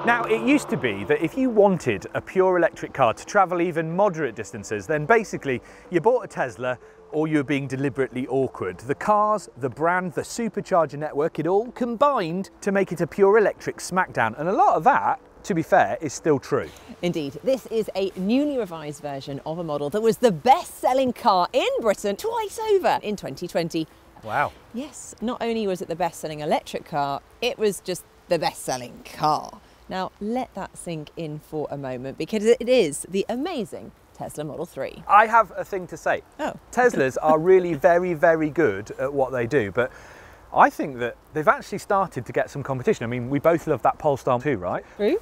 Now, it used to be that if you wanted a pure electric car to travel even moderate distances, then basically you bought a Tesla or you were being deliberately awkward. The cars, the brand, the supercharger network, it all combined to make it a pure electric smackdown. And a lot of that, to be fair, is still true. Indeed, this is a newly revised version of a model that was the best-selling car in Britain twice over in 2020. Wow. Yes, not only was it the best-selling electric car, it was just the best-selling car. Now, let that sink in for a moment because it is the amazing Tesla Model 3. I have a thing to say. Oh. Teslas are really very, very good at what they do, but I think that they've actually started to get some competition. I mean, we both love that Polestar 2, right? True.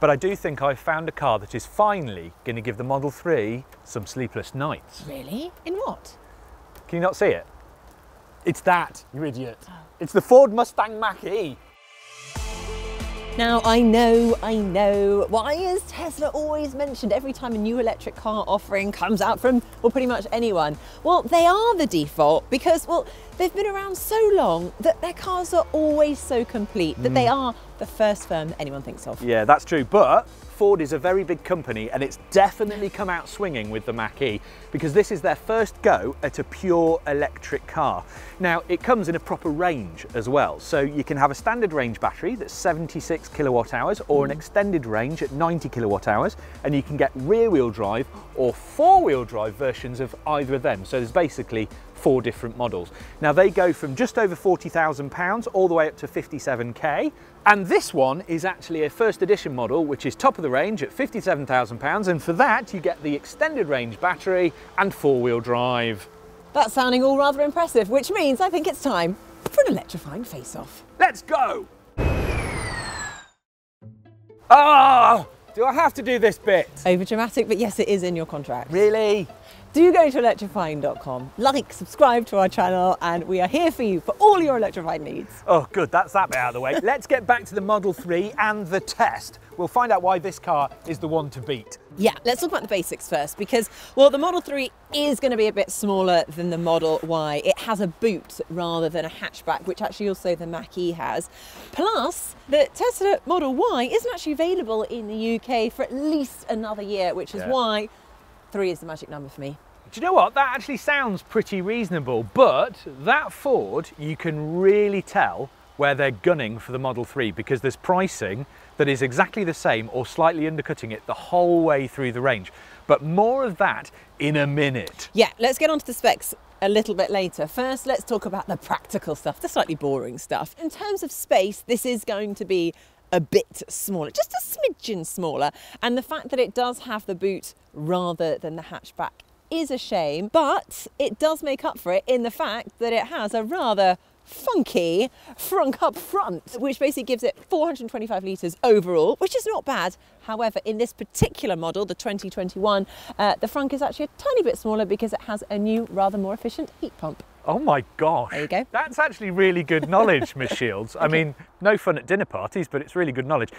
But I do think I've found a car that is finally going to give the Model 3 some sleepless nights. Really? In what? Can you not see it? It's that, you idiot. Oh. It's the Ford Mustang Mach-E. Now, I know. Why is Tesla always mentioned every time a new electric car offering comes out from, well, pretty much anyone? Well, they are the default because, well, they've been around so long that their cars are always so complete that they are the first firm that anyone thinks of. Yeah, that's true, but Ford is a very big company and it's definitely come out swinging with the Mach-E because this is their first go at a pure electric car. Now, it comes in a proper range as well, so you can have a standard range battery that's 76 kilowatt hours or an extended range at 90 kilowatt hours, and you can get rear-wheel drive or four-wheel drive versions of either of them. So there's basically 4 different models. Now, they go from just over £40,000 all the way up to 57k. And this one is actually a first edition model, which is top of the range at £57,000. And for that, you get the extended range battery and 4-wheel drive. That's sounding all rather impressive, which means I think it's time for an electrifying face-off. Let's go! Oh, do I have to do this bit? Over dramatic, but yes, it is in your contract. Really? Do go to electrifying.com, like, subscribe to our channel, and we are here for you for all your electrified needs. Oh, good, that's that bit out of the way. Let's get back to the Model 3 and the test. We'll find out why this car is the one to beat. Yeah, let's talk about the basics first because, well, the Model 3 is going to be a bit smaller than the Model Y. It has a boot rather than a hatchback, which actually also the Mach-E has. Plus, the Tesla Model Y isn't actually available in the UK for at least another year, which is why 3 is the magic number for me. Do you know what? That actually sounds pretty reasonable, but that Ford, you can really tell where they're gunning for the Model 3 because there's pricing that is exactly the same or slightly undercutting it the whole way through the range. But more of that in a minute. Yeah, let's get onto the specs a little bit later. First, let's talk about the practical stuff, the slightly boring stuff. In terms of space, this is going to be a bit smaller, just a smidgen smaller. And the fact that it does have the boot rather than the hatchback is a shame, but it does make up for it in the fact that it has a rather funky frunk up front, which basically gives it 425 litres overall, which is not bad. However, in this particular model, the 2021, the frunk is actually a tiny bit smaller because it has a new, rather more efficient heat pump. Oh my gosh. There you go. That's actually really good knowledge, Miss Shields. I mean, no fun at dinner parties, but it's really good knowledge.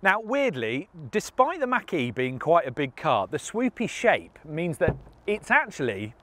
Now, weirdly, despite the Mach-E being quite a big car, the swoopy shape means that it's actually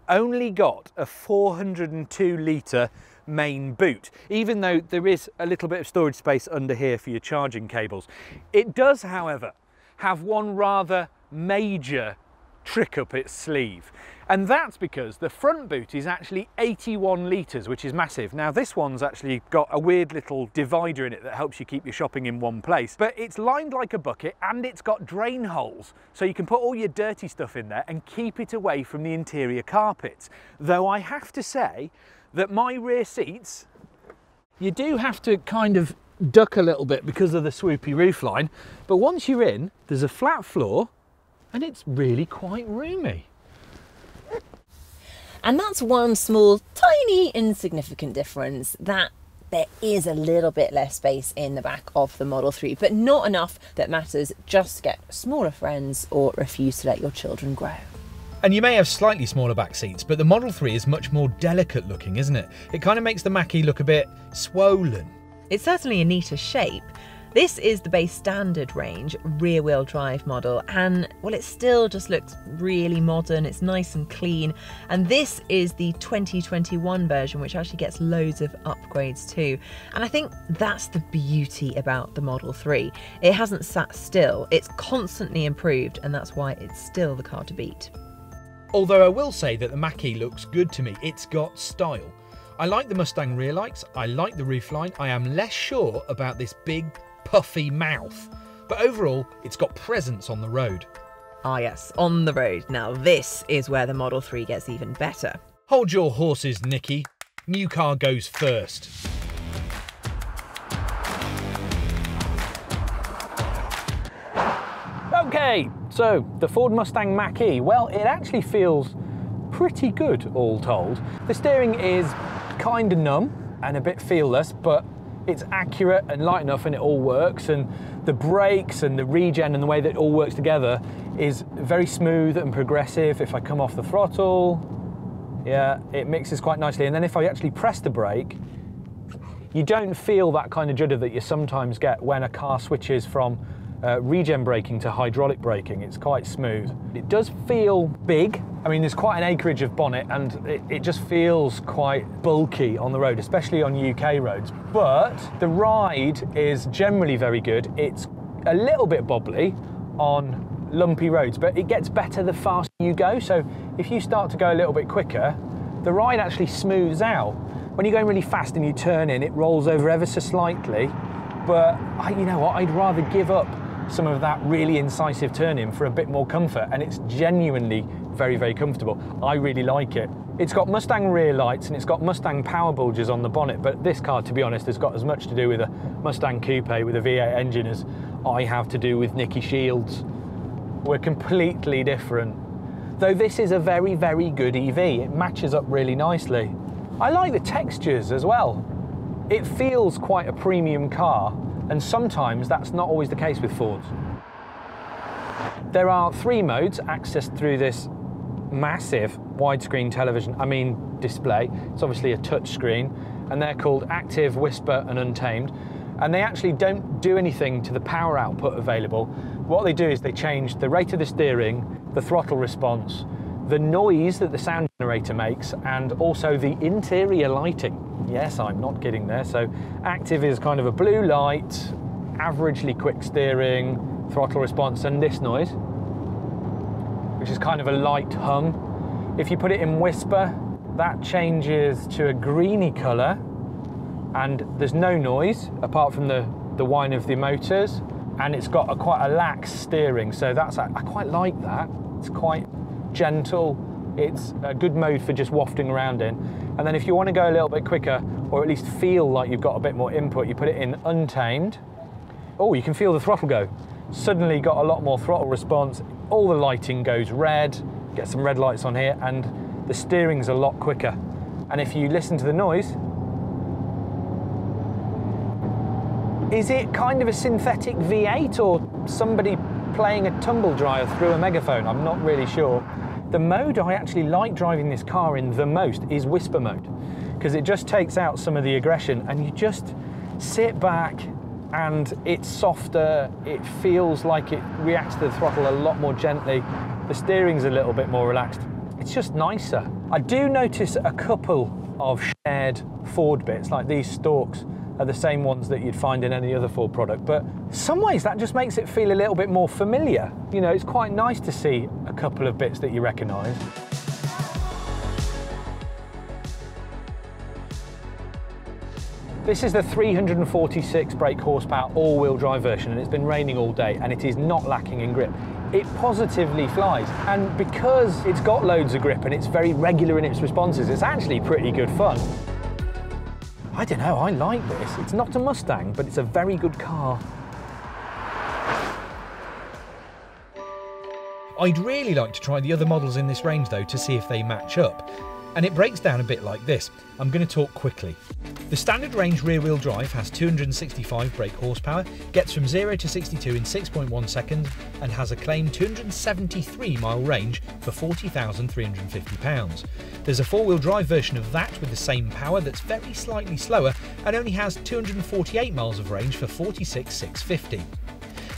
only got a 402 litre main boot, even though there is a little bit of storage space under here for your charging cables. It does, however, have one rather major trick up its sleeve, and that's because the front boot is actually 81 litres, which is massive. Now, this one's actually got a weird little divider in it that helps you keep your shopping in one place, but it's lined like a bucket and it's got drain holes, so you can put all your dirty stuff in there and keep it away from the interior carpets. Though I have to say that my rear seats, you do have to kind of duck a little bit because of the swoopy roofline, but once you're in, there's a flat floor and it's really quite roomy. And that's one small, tiny, insignificant difference, that there is a little bit less space in the back of the Model 3, but not enough that matters just to get smaller friends or refuse to let your children grow. And you may have slightly smaller back seats, but the Model 3 is much more delicate looking, isn't it? It kind of makes the Mach-E look a bit swollen. It's certainly a neater shape, This is the base standard range rear-wheel drive model, and well, it still just looks really modern. It's nice and clean, and this is the 2021 version, which actually gets loads of upgrades too. And I think that's the beauty about the Model 3. It hasn't sat still, it's constantly improved, and that's why it's still the car to beat. Although I will say that the Mach-E looks good to me, it's got style. I like the Mustang rear lights, I like the roofline, I am less sure about this big puffy mouth, but overall it's got presence on the road. Ah yes, on the road. Now this is where the Model 3 gets even better. Hold your horses, Nicki. New car goes first. Okay, so the Ford Mustang Mach-E, well, it actually feels pretty good all told. The steering is kind of numb and a bit feelless, but it's accurate and light enough and it all works, and the brakes and the regen and the way that it all works together is very smooth and progressive. If I come off the throttle, yeah, it mixes quite nicely, and then if I actually press the brake, you don't feel that kind of judder that you sometimes get when a car switches from regen braking to hydraulic braking. It's quite smooth. It does feel big. I mean, there's quite an acreage of bonnet, and it just feels quite bulky on the road, especially on UK roads. But the ride is generally very good. It's a little bit bobbly on lumpy roads, but it gets better the faster you go. So if you start to go a little bit quicker, the ride actually smooths out. When you're going really fast and you turn in, it rolls over ever so slightly. But you know what, I'd rather give up some of that really incisive turning for a bit more comfort, and it's genuinely very, very comfortable. I really like it. It's got Mustang rear lights and it's got Mustang power bulges on the bonnet, but this car, to be honest, has got as much to do with a Mustang coupe with a V8 engine as I have to do with Nicki Shields. We're completely different. Though this is a very, very good EV. It matches up really nicely. I like the textures as well. It feels quite a premium car, and sometimes that's not always the case with Fords. There are 3 modes accessed through this massive widescreen television, display. It's obviously a touch screen, and they're called Active, Whisper and Untamed, and they actually don't do anything to the power output available. What they do is they change the rate of the steering, the throttle response, the noise that the sound generator makes, and also the interior lighting. Yes, I'm not kidding there. So Active is kind of a blue light, averagely quick steering, throttle response, and this noise, which is kind of a light hum. If you put it in Whisper, that changes to a greeny colour, and there's no noise apart from the whine of the motors, and it's got quite a lax steering, so I quite like that. It's quite gentle. It's a good mode for just wafting around in. And then if you want to go a little bit quicker, or at least feel like you've got a bit more input, you put it in Untamed. Oh, you can feel the throttle go. Suddenly got a lot more throttle response. All the lighting goes red, get some red lights on here, and the steering's a lot quicker. And if you listen to the noise, is it kind of a synthetic V8 or somebody playing a tumble dryer through a megaphone? I'm not really sure. The mode I actually like driving this car in the most is Whisper mode, because it just takes out some of the aggression and you just sit back and it's softer. It feels like it reacts to the throttle a lot more gently. The steering's a little bit more relaxed. It's just nicer. I do notice a couple of shared Ford bits, like these stalks are the same ones that you'd find in any other Ford product, but in some ways that just makes it feel a little bit more familiar. You know, it's quite nice to see a couple of bits that you recognise. This is the 346 brake horsepower all-wheel drive version, and it's been raining all day and it is not lacking in grip. It positively flies, and because it's got loads of grip and it's very regular in its responses, it's actually pretty good fun. I don't know, I like this. It's not a Mustang, but it's a very good car. I'd really like to try the other models in this range though to see if they match up. and it breaks down a bit like this. I'm going to talk quickly. The standard range rear-wheel drive has 265 brake horsepower, gets from 0 to 62 in 6.1 seconds, and has a claimed 273-mile range for £40,350. There's a four-wheel drive version of that with the same power that's very slightly slower and only has 248 miles of range for £46,650.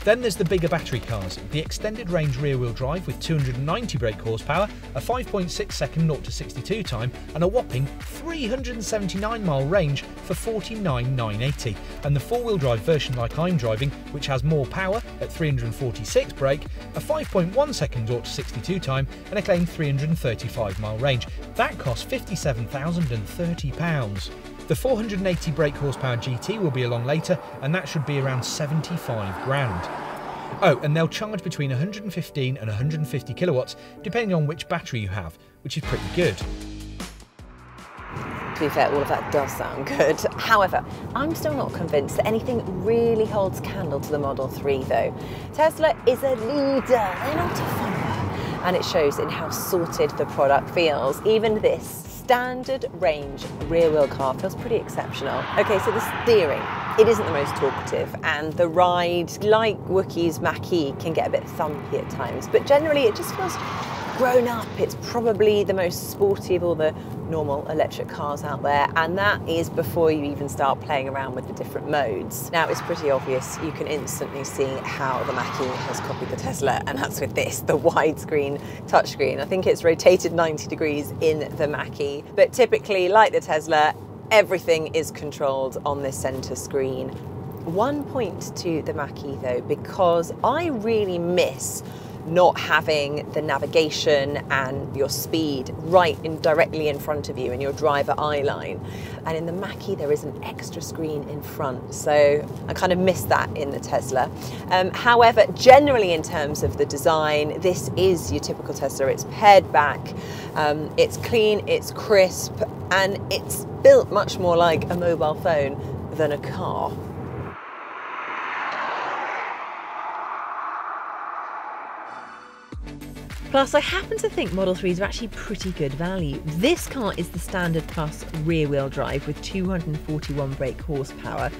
Then there's the bigger battery cars, the extended range rear-wheel drive with 290 brake horsepower, a 5.6 second 0 to 62 time, and a whopping 379 mile range for £49,980. And the four-wheel drive version like I'm driving, which has more power at 346 brake, a 5.1 second 0 to 62 time, and a claimed 335 mile range. That costs £57,030. The 480 brake horsepower GT will be along later, and that should be around 75 grand. Oh, and they'll charge between 115 and 150 kilowatts, depending on which battery you have, which is pretty good. To be fair, all of that does sound good. However, I'm still not convinced that anything really holds candle to the Model 3 though. Tesla is a leader, they're not a follower. And it shows in how sorted the product feels. Even this standard range rear wheel car feels pretty exceptional. Okay, so the steering, it isn't the most talkative, and the ride, like Wookiee's Mach-E, can get a bit thumpy at times, but generally it just feels grown up. It's probably the most sporty of all the normal electric cars out there, and that is before you even start playing around with the different modes. Now it's pretty obvious, you can instantly see how the Mach-E has copied the Tesla, and that's with this, the widescreen touchscreen. I think it's rotated 90 degrees in the Mach-E, but typically, like the Tesla, everything is controlled on this center screen. One point to the Mach-E though, because I really miss not having the navigation and your speed directly in front of you in your driver eye line. And in the Mach-E there is an extra screen in front, so I kind of miss that in the Tesla. However, generally in terms of the design, this is your typical Tesla. It's pared back, it's clean, it's crisp, and it's built much more like a mobile phone than a car. Plus, I happen to think Model 3s are actually pretty good value. This car is the standard plus rear-wheel drive with 241 brake horsepower,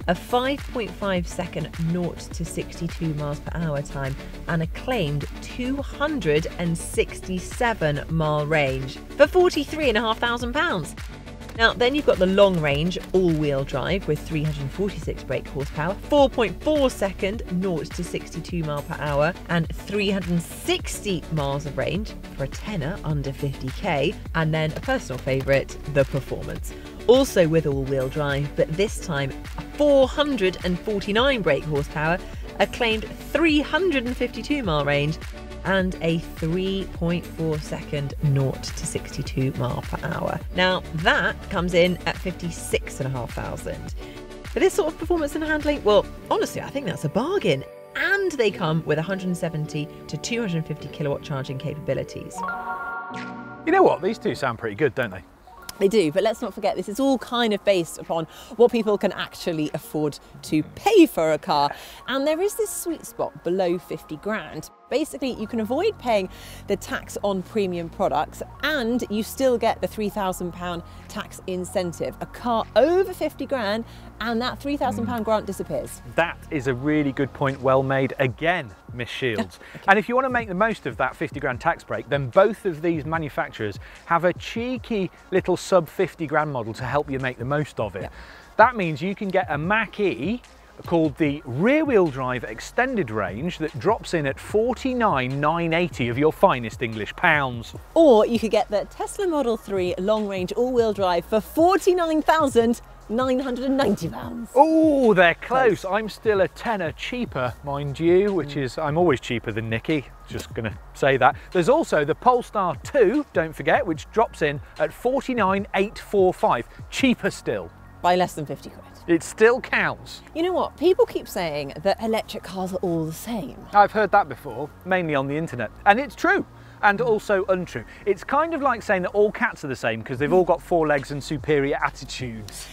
a 5.5 second 0 to 62 miles per hour time, and a claimed 267 mile range for £43,500. Now, then you've got the long range all-wheel drive with 346 brake horsepower, 4.4 second 0 to 62 mile per hour, and 360 miles of range for a tenner under 50k. And then a personal favourite, the performance. Also with all-wheel drive, but this time 449 brake horsepower, a claimed 352 mile range, and a 3.4 second 0 to 62 mile per hour. Now that comes in at 56,500. For this sort of performance and handling, well, honestly, I think that's a bargain. And they come with 170 to 250 kilowatt charging capabilities. You know what? These two sound pretty good, don't they? They do, but let's not forget this is all kind of based upon what people can actually afford to pay for a car. And there is this sweet spot below 50 grand. Basically, you can avoid paying the tax on premium products and you still get the £3,000 tax incentive. A car over 50 grand and that £3,000 grant disappears. That is a really good point, well made again, Miss Shields. Okay. And if you want to make the most of that 50 grand tax break, then both of these manufacturers have a cheeky little sub 50 grand model to help you make the most of it. Yeah. That means you can get a Mach-E called the rear-wheel drive extended range that drops in at 49,980 of your finest English pounds. Or you could get the Tesla Model 3 long-range all-wheel drive for £49,990. Oh, they're close. I'm still a tenner cheaper, mind you, which is, I'm always cheaper than Nicki, just gonna say that. There's also the Polestar 2, don't forget, which drops in at 49,845, cheaper still. By less than 50 quid. It still counts. You know what? People keep saying that electric cars are all the same. I've heard that before, mainly on the internet. And it's true, and also untrue. It's kind of like saying that all cats are the same because they've all got 4 legs and superior attitudes.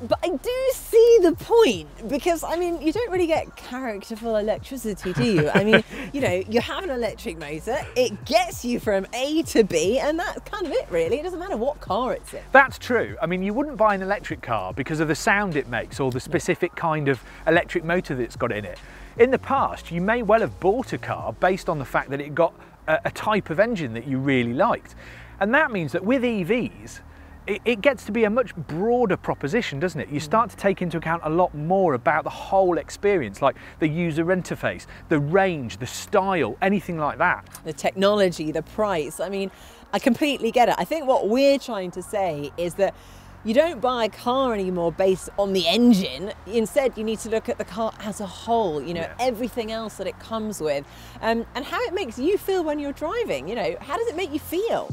But I do see the point, because I mean, you don't really get characterful electricity, do you? I mean, you know, you have an electric motor, it gets you from A to B, and that's kind of it really. It doesn't matter what car it's in. That's true. I mean, you wouldn't buy an electric car because of the sound it makes or the specific kind of electric motor that's got in it. In the past, you may well have bought a car based on the fact that it got a type of engine that you really liked. And that means that with EVs, it gets to be a much broader proposition, doesn't it? You start to take into account a lot more about the whole experience, like the user interface, the range, the style, anything like that. The technology, the price. I mean, I completely get it. I think what we're trying to say is that you don't buy a car anymore based on the engine. Instead, you need to look at the car as a whole, you know, everything else that it comes with, and how it makes you feel when you're driving. You know, how does it make you feel?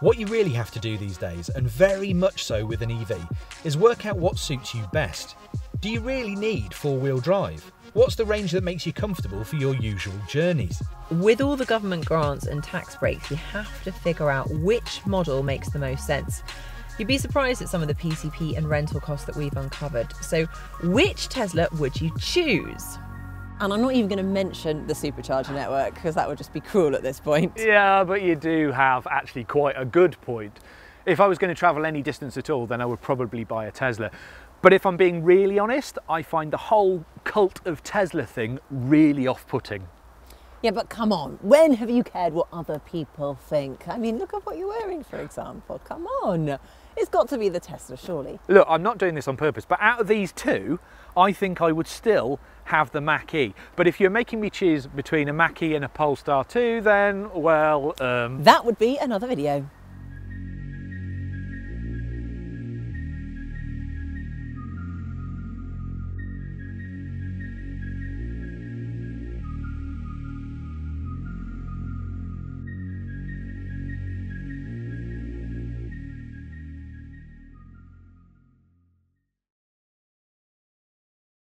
What you really have to do these days, and very much so with an EV, is work out what suits you best. Do you really need four-wheel drive? What's the range that makes you comfortable for your usual journeys? With all the government grants and tax breaks, you have to figure out which model makes the most sense. You'd be surprised at some of the PCP and rental costs that we've uncovered. So which Tesla would you choose? And I'm not even going to mention the supercharger network because that would just be cruel at this point. Yeah, but you do have actually quite a good point. If I was going to travel any distance at all, then I would probably buy a Tesla. But if I'm being really honest, I find the whole cult of Tesla thing really off-putting. Yeah, but come on, when have you cared what other people think? I mean, look at what you're wearing, for example. Come on. It's got to be the Tesla, surely. Look, I'm not doing this on purpose, but out of these two, I think I would still have the Mach-E. But if you're making me choose between a Mach-E and a Polestar 2, then, well... That would be another video.